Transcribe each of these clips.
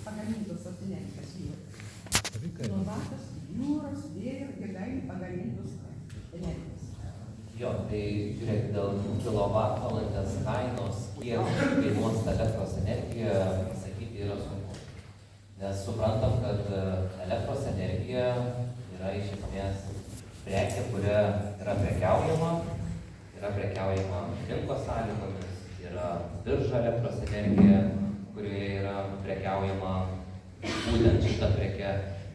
pagamintos energijos jūros. Kilovatas jūros, vėjo jėgainių pagamintos energijos. Jo, tai žiūrėk, dėl kilovatvalandės kainos, kiek kainuos elektros energija, pasakyti yra sunku. Nes suprantam, kad elektros energija yra iš esmės prekė, kuria yra prekiaujama rinkos sąlygomis, yra birža elektros energija, kurioje yra prekiaujama būtent šita prekė.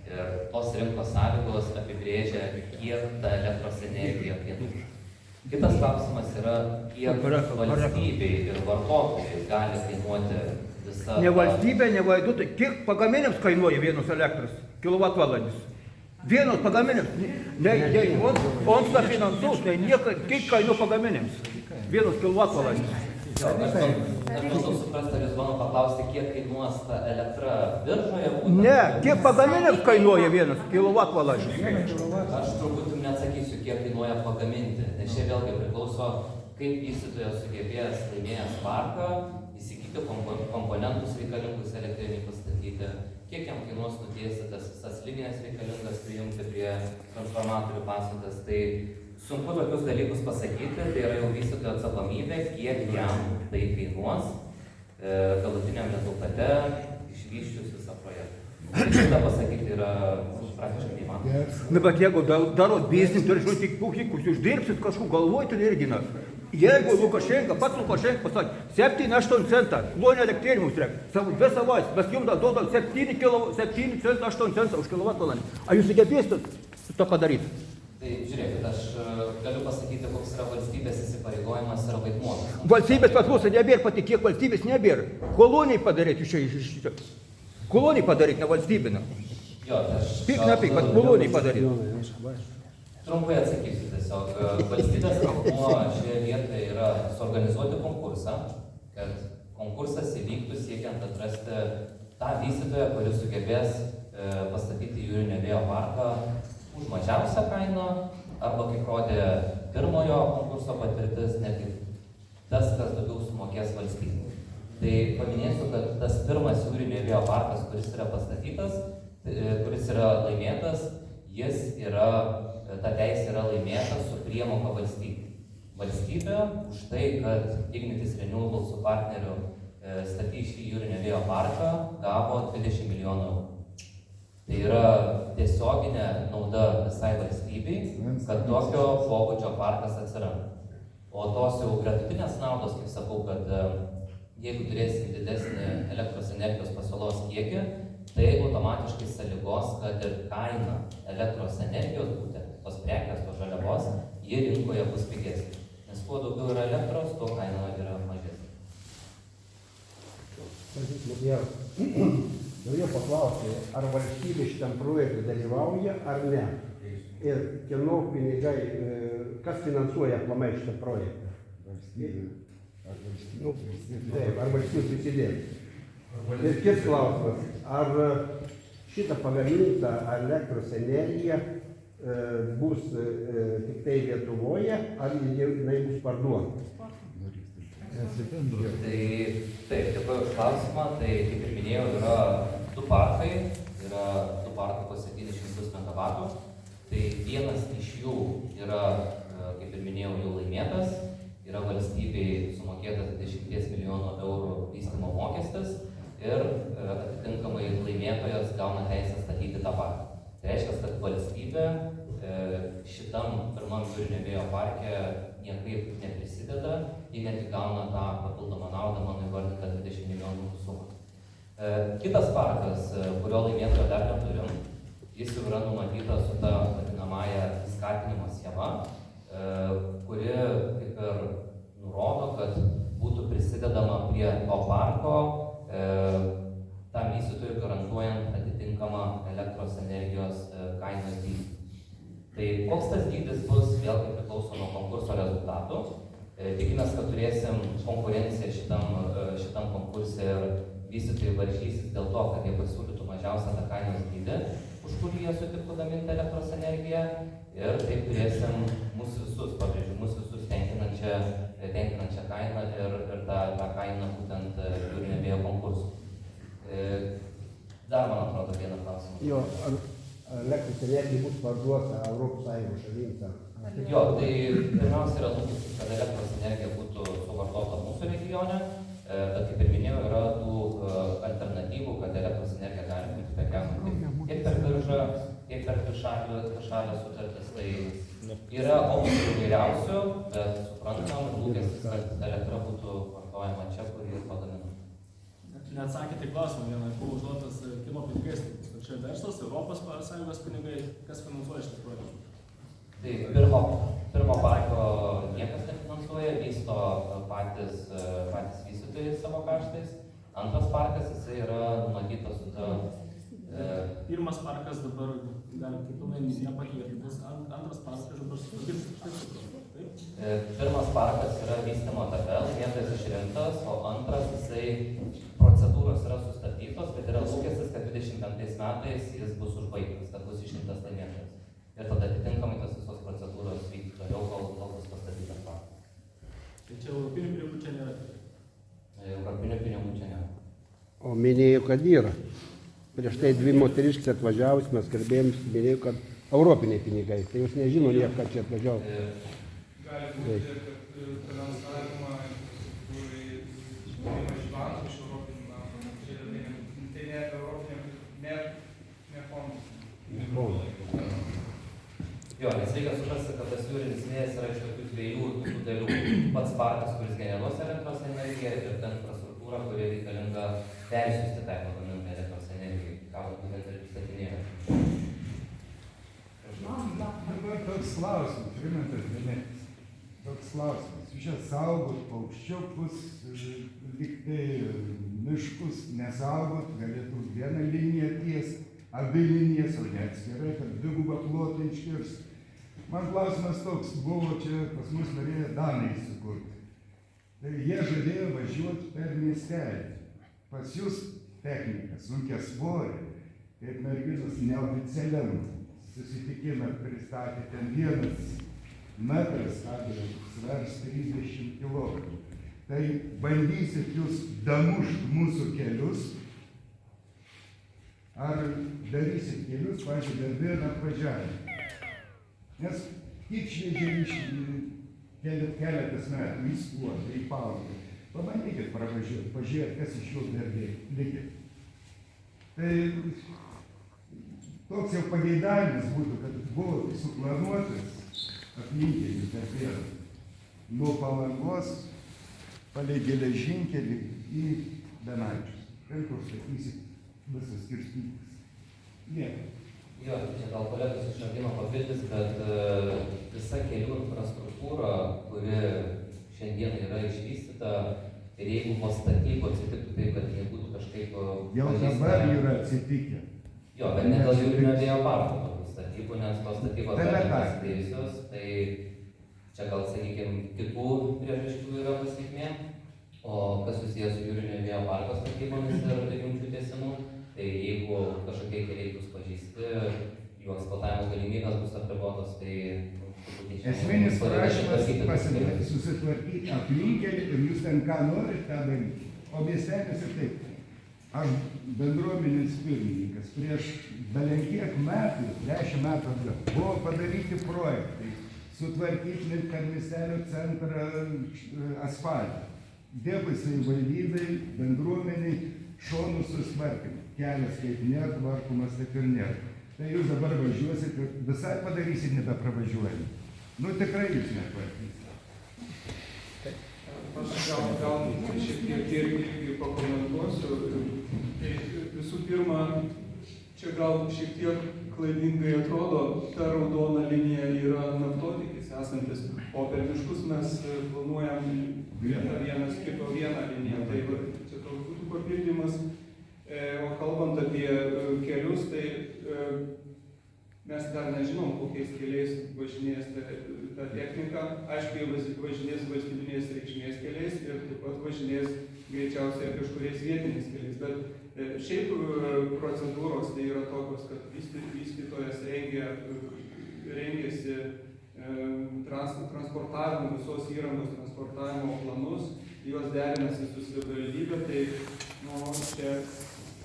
Ir tos rinkos sąlygos apibrėžia, kiek ta elektros energija kainuoja. Kitas klausimas yra, kiek valstybei ir vartotojai gali kainuoti visą... Ne valstybė, ne vaiduotojai. Kiek pagaminėms kainuoja vienos elektros kilovatvalandės? Vienos pagaminėms. On finansuos, tai nieko, kiek kainuoja pagaminėms? Vienos kilovatvalandės. Aš bandau suprasti, ar jūs mano paklausti, kiek kainuos ta elektra biržoje? Ne, kiek pagaminėms kainuoja vienas kilovatvalandės? Aš truputį neatsakysiu, kiek kainuoja pagaminti, nes čia vėlgi priklauso, kaip vystytojas sugebės laimėjęs parką, įsigyti komponentus reikalingus elektriniai pastatyti, kiek jam kainuos nutiesti tas visas linijas reikalingas prijungti prie transformatorių pastatas. Tai sunku tokius dalykus pasakyti, tai yra jau vystytojo atsakomybė, kiek jam tai kainuos galutiniam rezultate išvysčius visą projektą. Tai šitą pasakyti yra praktiškai neįmanoma. Na, bet jeigu darot biznį, turi žinoti, kiek uždirbsit kažkur galvoj, tai irgi. Jeigu pats Lukašenka pasakė, 7-8 centą, klonė elektrėnį mums reikia, 2 savaitės, mes jums duodam 7 centą 8 centą už kilovatvalandę. Ar jūs sugebėsite to padaryti? Tai žiūrėkit, aš galiu pasakyti, koks yra valstybės įsipareigojimas ir vaidmuo. Valstybės pas mus nebėra, pati kiek valstybės nebėra. Koloniai padaryti šitą. Koloniai padaryti, ne valstybinę. Jo, tai aš... Pik, bet koloniai padaryti. Trumpai atsakysiu tiesiog. Valstybės vaidmuo šioje vietoje yra suorganizuoti konkursą, kad konkursas įvyktų siekiant atrasti tą vystytoją, kuris sugebės pastatyti jūrinio vėjo parką už mažiausią kainą, arba kaip rodė pirmojo konkurso patirtis, netgi tas, kas daugiau sumokės valstybei. Tai paminėsiu, kad tas pirmas jūrinio vėjo parkas, kuris yra pastatytas, kuris yra laimėtas, ta teisė yra laimėta su priemoka valstybei. Valstybė už tai, kad Ignitis Renewables su partneriu statys šį jūrinio vėjo parką, gavo 20 milijonų eurų. Tai yra tiesioginė nauda visai valstybei, kad tokio pobūdžio parkas atsiranda. O tos jau gretutinės naudos, kaip sakau, kad jeigu turėsim didesnį elektros energijos pasiūlos kiekį, tai automatiškai sąlygos, kad ir kaina elektros energijos, būtent tos prekės, tos žaliavos, jie rinkoje bus pigesnė. Nes kuo daugiau yra elektros, tuo kaina yra mažesnė. Norėjau paklausti, ar valstybė šitam projektui dalyvauja ar ne? Ir kieno pinigai, kas finansuoja aplamai šitą projektą? Valstybė. Ar valstybė prisidės? Ir kitas klausimas, ar šitą pagamintą elektros energiją bus tik tai Lietuvoje, ar jinai bus parduota? Tai taip, dėkoju už klausimą. Tai kaip ir minėjau, yra du parkai po 700 MW. Tai vienas iš jų yra, kaip ir minėjau, jau laimėtas, yra valstybei sumokėtas 20 milijonų eurų vystymo mokestis ir atitinkamai laimėtojas gauna teisę statyti tą parką. Tai reiškia, kad valstybė šitam pirmam jūrinio vėjo parke niekaip neprisideda, ji netgi gauna tą papildomą naudą, mano įvardytą 20 milijonų sumą. Kitas parkas, kurio laimėtojo dar neturim, jis jau yra numatytas su ta vadinamąja skatinimo schema, kuri kaip ir nurodo, kad būtų prisidedama prie to parko tam vystytojui garantuojant atitinkamą elektros energijos kainos dydį. Tai koks tas dydis bus, vėlgi priklauso nuo konkurso rezultatų. Tikimės, kad turėsim konkurenciją šitam konkurse ir vystytojai varžysis dėl to, kad jie pasiūlytų mažiausią tą kainos dydį, už kurį jie sutiktų gaminti elektros energiją. Ir taip turėsim mūsų visus, pabrėžiu, mūsų visus tenkinančią kainą ir tą kainą būtent jūrinio vėjo konkursų. Dar, man atrodo, vieną klausimą. Jo, ar elektros energija bus parduota ES šalims? Jo, tai pirmiausia yra lūkestis, kad elektros energija būtų suvartota mūsų regione, bet kaip ir minėjau, yra tų alternatyvų, kad elektros energija gali būti prekiaujama tiek per biržą, tiek per dvišalę sutartis. Tai yra opcijų įvairiausių, bet suprantam, lūkestis, kad elektra būtų vartojama čia, kur ir pagaminama. Neatsakėte į klausimą vieną, buvo užduotas kieno pinigais, tai čia verslas, Europos Sąjungos pinigai, kas finansuoja šitą projektą? Tai pirmo parko niekas nefinansuoja, vysto patys vystytojai savo kaštais. Antras parkas, jisai yra numatytas su ta... Pirmas parkas dabar, galim kaip pilnai nepatvirtintas, antras parkas dabar sutvarkytas. Pirmas parkas yra vystymo etape, laimėtojas išrinktas, o antras jisai procedūros yra sustabdytos, bet yra lūkestis, kad 25 metais jis bus užbaigtas, kad bus išrinktas laimėtojas. Ir tada atitinkamai tas visos procedūros vykti toliau, kol bus pastatytas parkas. Tai čia europinių pinigų čia nėra? Europinių pinigų čia nėra. O minėjau, kad yra. Prieš tai dvi moteriškės atvažiavus, mes kalbėjom, minėjau, kad europiniai pinigai. Tai jūs nežino nieko, kad čia atvažiavo. Gali būti, kad finansavimą, kurį iš bankų, iš europinių bankų, tai ne europinių, ne fondų. Jo, nes reikia suprasti, kad tas jūrinis vėjas yra iš tokių dviejų dalių. Pats parkas, kuris generuos elektros energiją, ir ta infrastruktūra, kuri reikalinga persiųsti tai pagamintą elektros energijai, ką būtent ir pristatinėjome. Dabar toks klausimas, Rimantas Benetis. Toks klausimas. Jūs čia saugot paukščiukus, liktai miškus nesaugot, galėtų vieną liniją ties, abi linijas, o ne atskirai, kad dvigubą plotą iškirs. Man klausimas toks, buvo čia pas mus norėjo Danai sukurti. Tai jie žadėjo važiuoti per miestelį. Pas jūs technika, sunkia svorė, kaip merginos neoficialiam susitikimą pristatė, ten 1 metras kabelio svers 30 kg. Tai bandysit jūs damušt mūsų kelius, ar darysit kelius, pavyzdžiui, dar vieną atvažiavimą. Nes tik šviežiai keletas metų įskuota, įpaugia. Pabandykit pravažiuoti, pažiūrėti, kas iš jų dar likę. Tai toks jau pageidavimas būtų, kad buvo suplanuotas aplinkinis darbėras nuo Palangos palei geležinkelį į Benaičius. Ten kur statysit visas skirstytis. Nieko. Jo, čia gal kolegos iš Šargino papildys, bet visa kelių infrastruktūra, kuri šiandien yra išvystyta, ir jeigu po statybų atsitiktų taip, kad jie būtų kažkaip... Jau dabar yra atsitikę. Jo, bet ne dėl jūrinio vėjo parko tokių statybų, nes tos statybos dar neprasidėjusios, tai čia gal, sakykime, kitų priežasčių yra pasekmė, o kas susijęs su jūrinio vėjo parko statybomis ir jungčių tiesimu, tai jeigu kažkokie keliai bus pažeisti, jų eksploatavimo galimybės bus apribotos, tai... Esminis prašymas susitvarkyti aplinkelį ir jūs ten ką norit, tą daryti. O miestelis ir taip. Aš bendruomenės pirmininkas prieš belenkiek metų, 10 metų atgal, buvo padaryti projektai, sutvarkyti kad miestelio centrą asfaltą. Dėkui savivaldybei, bendruomeniai, šonus susitvarkymą. Kelias kaip nėra tvarkomas, taip ir nėra. Tai jūs dabar važiuosit ir visai padarysit nebepravažiuojami. Nu tikrai jūs netvarkysite. Aš gal šiek tiek irgi pakomentuosiu. Tai visų pirma, čia gal šiek tiek klaidingai atrodo, ta raudona linija yra naftotikis esantis, o per miškus mes planuojam vienas kito vieną liniją. Tai čia toks būtų papildymas. O kalbant apie kelius, tai mes dar nežinom, kokiais keliais važinės ta technika. Aišku, važinės valstybinės reikšmės keliais ir taip pat važinės greičiausiai kažkuriais vietiniais keliais. Bet šiaip procedūros tai yra tokios, kad vystytojas rengėsi transportavimo, visos įrangos transportavimo planus, juos derinasi su savivaldybė, tai čia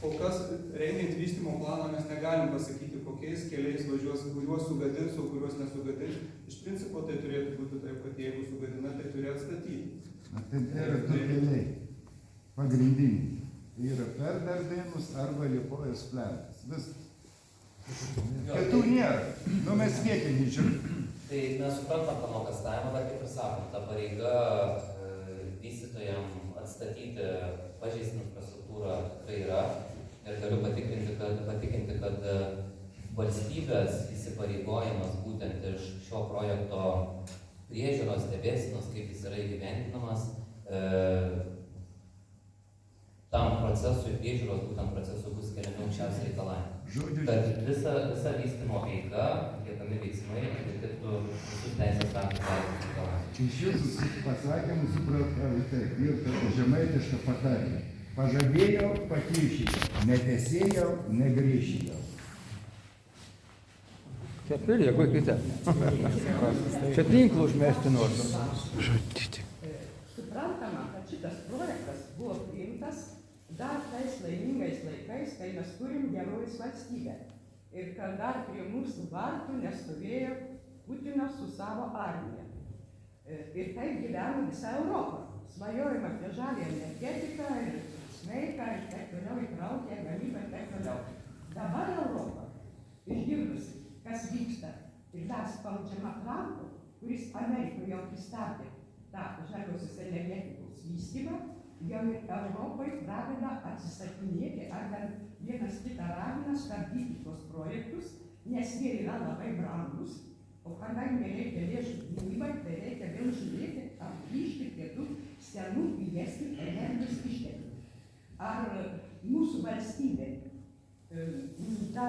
kol kas rengiant vystymo planą mes negalim pasakyti, kokiais keliais važiuos, kuriuos sugadins, o kuriuos nesugadins. Iš principo tai turėtų būti taip, kad jeigu sugadina, tai turi atstatyti. Ten yra du keliai pagrindiniai. Tai yra per Darbėnus arba Liepojos plentas. Viskas. Kitų nėra. Nu mes vietiniai žiūrim. Tai mes suprantam tą nuogąstavimą, bet kaip ir sakom, ta pareiga vystytojam atstatyti pažeistą infrastruktūrą tikrai yra. Ir galiu patikinti, kad valstybės įsipareigojimas būtent iš šio projekto priežiūros, stebėsenos, kaip jis yra įgyvendinamas, tam procesui, priežiūros būtent procesui bus keliami aukščiausi reikalavimai. Kad visa vystymo eiga, atliekami veiksmai atitiktų visus teisės aktų reikalavimus. Iš jūsų pasakymų supratau taip, ir žemaitišką patarlę. Pažadėjau, patiršėjau, netesėjau, negrįžėjau. Čia turi, jeigu kita. Čia tinklų užmesti nors. Suprantama, kad šitas projektas buvo priimtas dar tais laimingais laikais, kai mes turim gerovės valstybę. Ir kad dar prie mūsų vartų nestovėjo Putinas su savo armija. Ir taip gyveno visa Europa. Svajojama apie žalį energetiką ir sveiką ir taip toliau įtraukė gamybą ir taip toliau. Dabar Europa, išgirdusi, kas vyksta ir dar spaudžiama Trampo, kuris Amerikoje jau pristatė tą žaliosios energetikos vystymą, jau ir Europai pradeda atsisakinėti ar bent vienas kitą ragina stabdyti tuos projektus, nes jie yra labai brangūs, o kadangi reikia lėšų gynybai, tai reikia vėl žiūrėti, ar grįžti prie tų senų pigesnių energijos išteklių. Ar mūsų valstybė, ta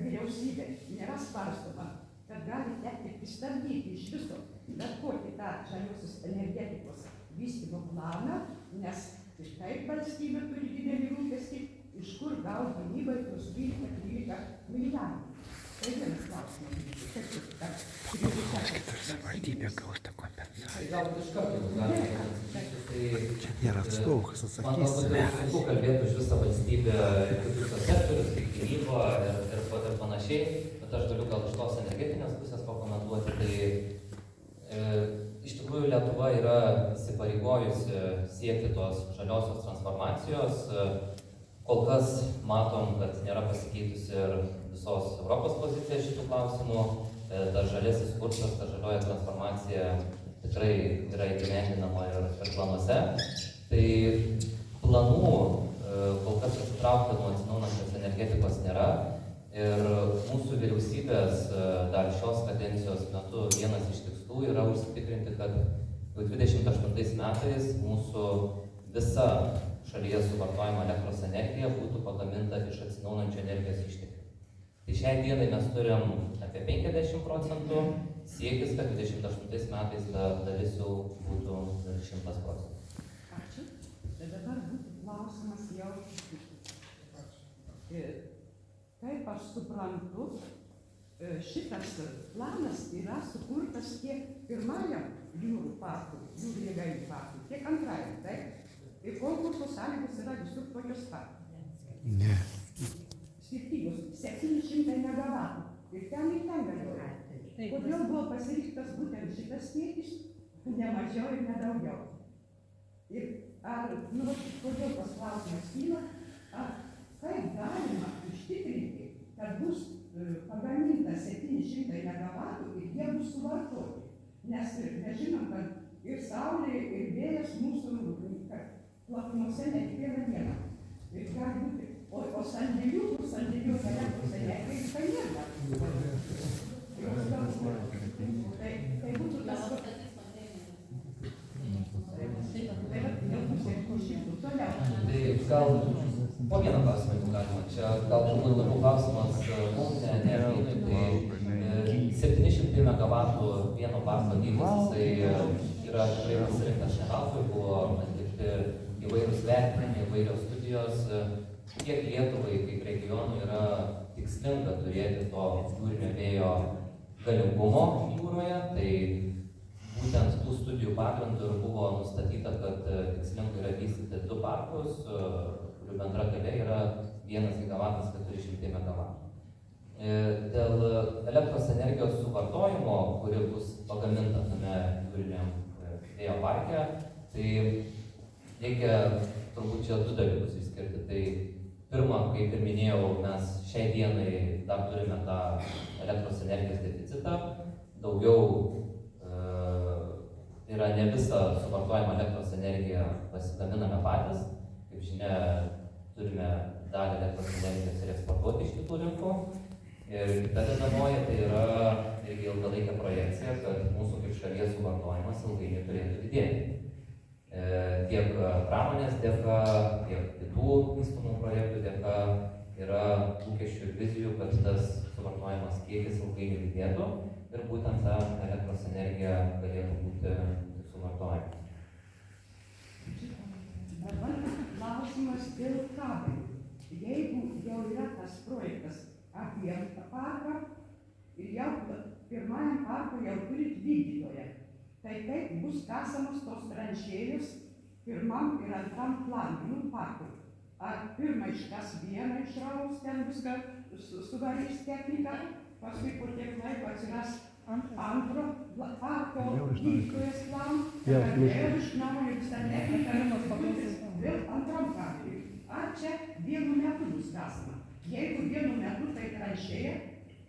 vyriausybė nėra svarstoma, kad gali tekti pristabdyti iš viso bet kokį tą žaliosios energetikos vystymo planą, nes taip valstybė turi didelį rūpestį, iš kur gaus gynybai tuos 12-13 milijardų. Tai vienas klausimas. Savivaldybė gaus tą kompensaciją. Galbūt iš karto galima. Čia nėra atstovų, kas atsakys. Man atrodo, kad sunku kalbėti už visą valstybę, kitus sektorius, kaip gynyba ir panašiai, bet aš galiu gal iš tos energetinės pusės pakomentuoti. Tai iš tikrųjų Lietuva yra įsipareigojusi siekti tos žaliosios transformacijos. Kol kas matom, kad nėra pasikeitusi ir visos Europos pozicija šitų klausimų. Tas žaliasis kursas, ta žalioji transformacija tikrai yra įgyvendinama ir planuose. Tai planų kol kas atsitraukti nuo atsinaujinančios energetikos nėra. Ir mūsų vyriausybės dar šios kadencijos metu vienas iš tikslų yra užsitikrinti, kad jau 28 metais mūsų visa šalyje suvartojama elektros energija būtų pagaminta iš atsinaujinančių energijos išteklių. Tai šiai dienai mes turim apie 50%, siekis, kad 28 metais ta dalis jau būtų 100%. Ačiū. Tai dabar būtų klausimas jau. Kaip aš suprantu, šitas planas yra sukurtas tiek pirmajam jūrų parkui, jūrų jėgainių parkui, tiek antrajam, taip? Ir konkurso sąlygos yra visur tokios pat. Ne. Skirtingos, 700 megavatų. Ir ten galioja. Kodėl buvo pasirinktas būtent šitas kiekis, ne mažiau ir ne daugiau? Ir ar, kodėl tas klausimas kyla, ar kaip galima užtikrinti, kad bus pagaminta 700 megavatų ir jie bus suvartoti? Nes mes žinom, kad ir saulė, ir vėjas mūsų platumose ne kiekvieną dieną. Ir gali būti, o sandėlių elektros energijai tai nėra. Tai būtų tas... Tai gal po vieną klausimą jau galima. Čia gal turbūt labiau klausimas mums, ne Vynui. Tai 700 megavatų vieno parko dydis, tai yra tikrai pasirinktas ne veltui, buvo atlikti įvairūs vertinimai, įvairios studijos. Kiek Lietuvai kaip regionui yra tikslinga turėti to jūrinio vėjo galingumo jūroje, tai būtent tų studijų pagrindų ir buvo nustatyta, kad tikslinga yra vystyti 2 parkus, kurių bendra galia yra 1 gigavatas 400 megavatų. Dėl elektros energijos suvartojimo, kuri bus pagaminta tame jūriniam vėjo parke, tai reikia turbūt čia 2 dalykus išskirti. Tai pirma, kaip ir minėjau, mes šiai dienai dar turime tą elektros energijos deficitą. Daugiau yra ne visą suvartojamą elektros energiją pasigaminame patys. Kaip žinia, turime dalį elektros energijos ir eksportuoti iš kitų rinkų. Ir kita dedamoji tai yra irgi ilgalaikė projekcija, kad mūsų kaip šalies suvartojimas ilgainiui turėtų didėti. Tiek pramonės dėka, tiek kitų vystomų projektų dėka yra lūkesčių ir vizijų, kad tas suvartojimas kiekis ilgainiui didėtų ir būtent ta elektros energija galėtų būti suvartojama. Dabar klausimas dėl kabelių. Jeigu jau yra tas projektas apie parką ir jau pirmajam parkui jau turit vykdytoją, tai kaip bus kasamos tos tranšėjos pirmam ir antram planui, parkui? Ar pirmą iškas vieną išraus, ten viską sudarys techniką, paskui po tiek laiko atsiras antro parko vykdytojas planų, vėl iš naujo visą techniką, vėl antram parkui. Ar čia vienu metu bus kasama? Jeigu vienu metu tai tranšėja,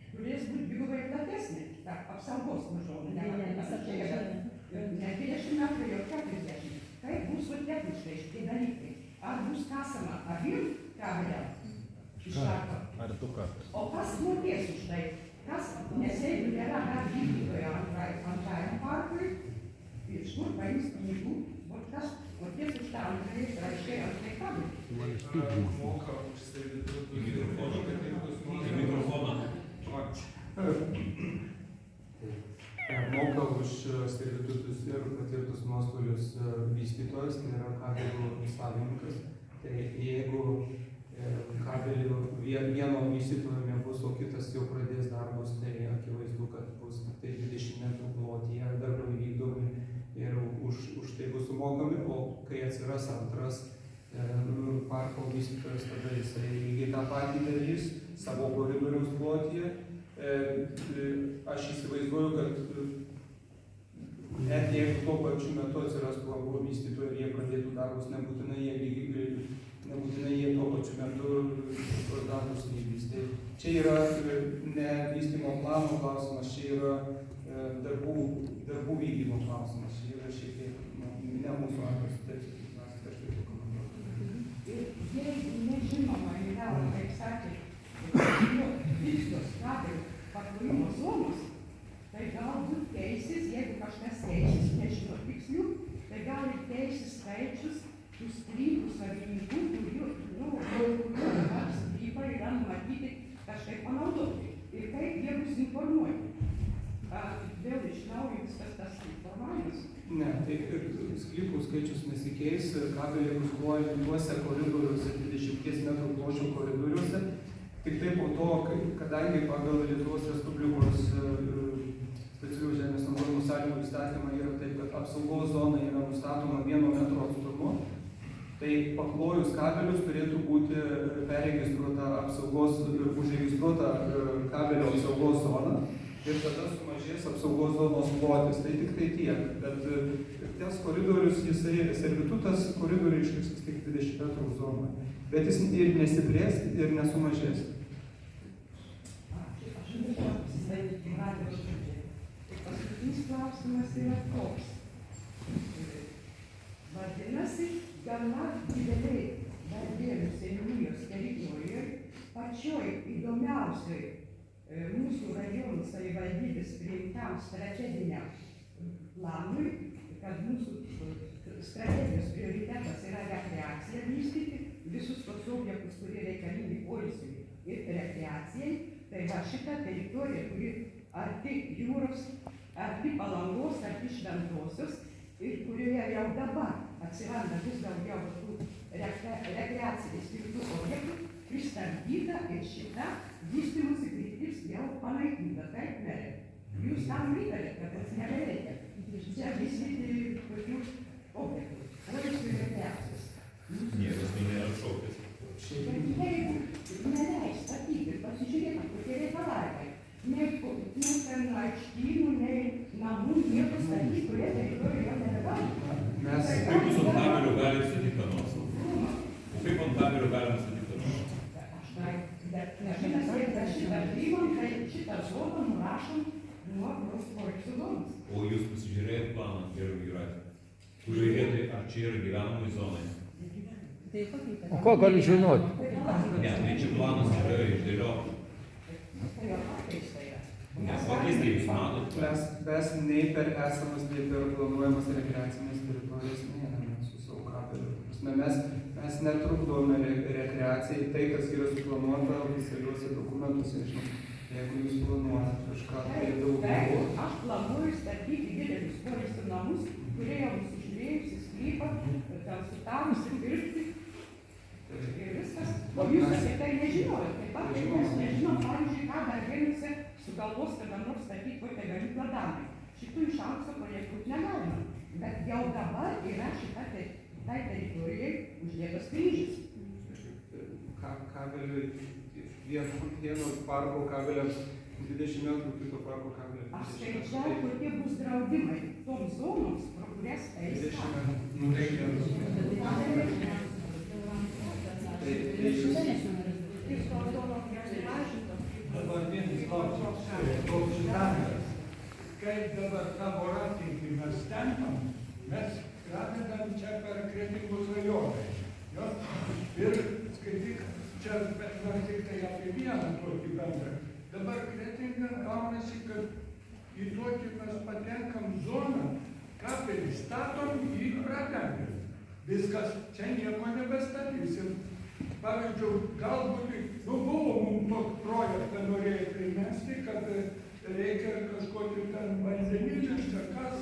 turės būti dvigubai platesnė, ta apsaugos nužolė, ne 20 metrų, jau 40. Kaip bus su techniškai šitie dalykai? Ar bus kasama abiem kabeliam iš karto? Ar 2 kartus? O kas mokės už tai? Kas, nes jeigu nėra dar vykdytojo antrajam parkui, iš kur paims pinigų, kas mokės už tą antrąjį tranšėją ant tai kabelį? Moka už servitutus ir patikrintus mikrofoną. Moka už servitutus ir patirtus nuostolius vystytojas, tai yra kabelių savininkas. Tai jeigu kabelių vieno vystytojo nebus, o kitas jau pradės darbus, tai akivaizdu, kad bus tai 20 metrų plotyje darbai vykdomi ir už tai bus sumokami, o kai atsiras antras parko vystytojas, tada jisai lygiai tą patį darys savo koridoriaus plotyje. Aš įsivaizduoju, kad net jeigu tuo pačiu metu atsirastų abu vystytojai ir jie pradėtų darbus, nebūtinai jie tuo pačiu metu tuos darbus vykdys. Tai čia yra ne vystymo plano klausimas, čia yra darbų vykdymo klausimas. Čia yra šiek tiek ne mūsų atveju, taip mes kažkaip komentuojame. Ir jeigu nežinoma yra, kaip sakė, tikslios kabelių paklojimo zonos, tai galbūt keisis, jeigu kažkas keisis, nežino tikslių, tai gali keisis skaičius tų sklypų savininkų, kurių dabar sklypai yra numatyti kažkaip panaudoti. Ir kaip jie bus informuoti. Vėl iš naujo viskas tas informavimas. Ne, tai sklypų skaičius nesikeis, kabeliai bus klojami tuose koridoriuose, 20 metrų pločio koridoriuose. Tik tai po to, kadangi pagal Lietuvos Respublikos specialių žemės naudojimo sąlygų įstatymą yra taip, kad apsaugos zona yra nustatoma 1 metro atstumu, tai paklojus kabelius turėtų būti perregistruota apsaugos ir užregistruota kabelio apsaugos zona ir tada sumažės apsaugos zonos plotis. Tai tik tai tiek, bet tas koridorius, servitutas koridoriui išliks tik 20 metrų zonoje, bet jis ir nesiplės ir nesumažės. Paskutinis klausimas yra toks. Vadinasi, gana dideliai Darbėnų seniūnijos teritorijoje, pačioj įdomiausioj mūsų rajonų savivaldybės priimtam strateginiam planui, kad mūsų strategijos prioritetas yra rekreacija vystyti, visus tos objektus, kurie reikalingi poilsiui ir rekreacijai, tai va šita teritorija, kuri arti jūros, arti Palangos, arti Šventosios ir kurioje jau dabar atsiranda vis daugiau tų rekreacijai skirtų objektų, pristabdyta ir šita vystymosi kryptis jau panaikinta, taip merė. Jūs tam pritarėte, kad tas nebereikia. Čia vystyti tokių objektų, poilsių ir rekreacijos. Niekas tai nėra šaukęs. Jeigu neleis statyti, pasižiūrėkit, kokie reikalavimai. Nei ten aikštynų, nei namų, nieko statyti, kurie teritorijoje nebegalima. Kaip jūs ant kabelio galite statyti ką nors? O kaip ant kabelio galima statyti ką nors? Bet mes šitą priimam, tai šitą zoną nurašom nuo projektų zonos. O jūs pasižiūrėjot planą, gerbiami Jūratė? Kurioje vietoje, ar čia yra gyvenamai zonai? O ko gali žinoti? Ne, tai čia planas yra išdėlioti. Ne, kokiais tai jūs matot? Mes nei per esamas, nei per planuojamas rekreacinės teritorijas neėmėme su savo kabeliu. Mes netrukdome rekreacijai, tai kas yra suplanuota oficialiuose dokumentuose. Jeigu jūs planuojate kažką, tai daugiau. Aš planuoju statyti didelius poilsio namus, kurie jau nusižiūrėjusi sklypą, ten sutarusi pirkti. Ir viskas. O jūs apie tai nežinojot. Taip pat mes nežinom, pavyzdžiui, ką dar Vilniuose sugalvos kada nors statyti kokią gamyklą Danai. Šitų iš anksto projektuoti negalima. Bet jau dabar yra tai teritorijai uždėtas kryžius. Kabeliui, vieno parko kabeliams 20 metrų, kito parko kabeliams 20 metrų. Aš skaičiau, kokie bus draudimai toms zonoms, pro kurias eis. 20 metrų. Dabar vienas klausimas, koks žemės. Kaip dabar tą voratinklį mes tempam, mes pradedam čia per Kretingos rajoną. Ir skaityk, čia mes tik tai apie vieną tokį bendrą. Dabar Kretinga gaunasi, kad į tokį mes patenkam zoną, kabelį statom į pratempim. Viskas, čia nieko nebestatysim. Pavyzdžiui, galbūt, buvo mums toks projektą norėjo primesti, kad reikia kažkokį ten vandenilį, čia kas,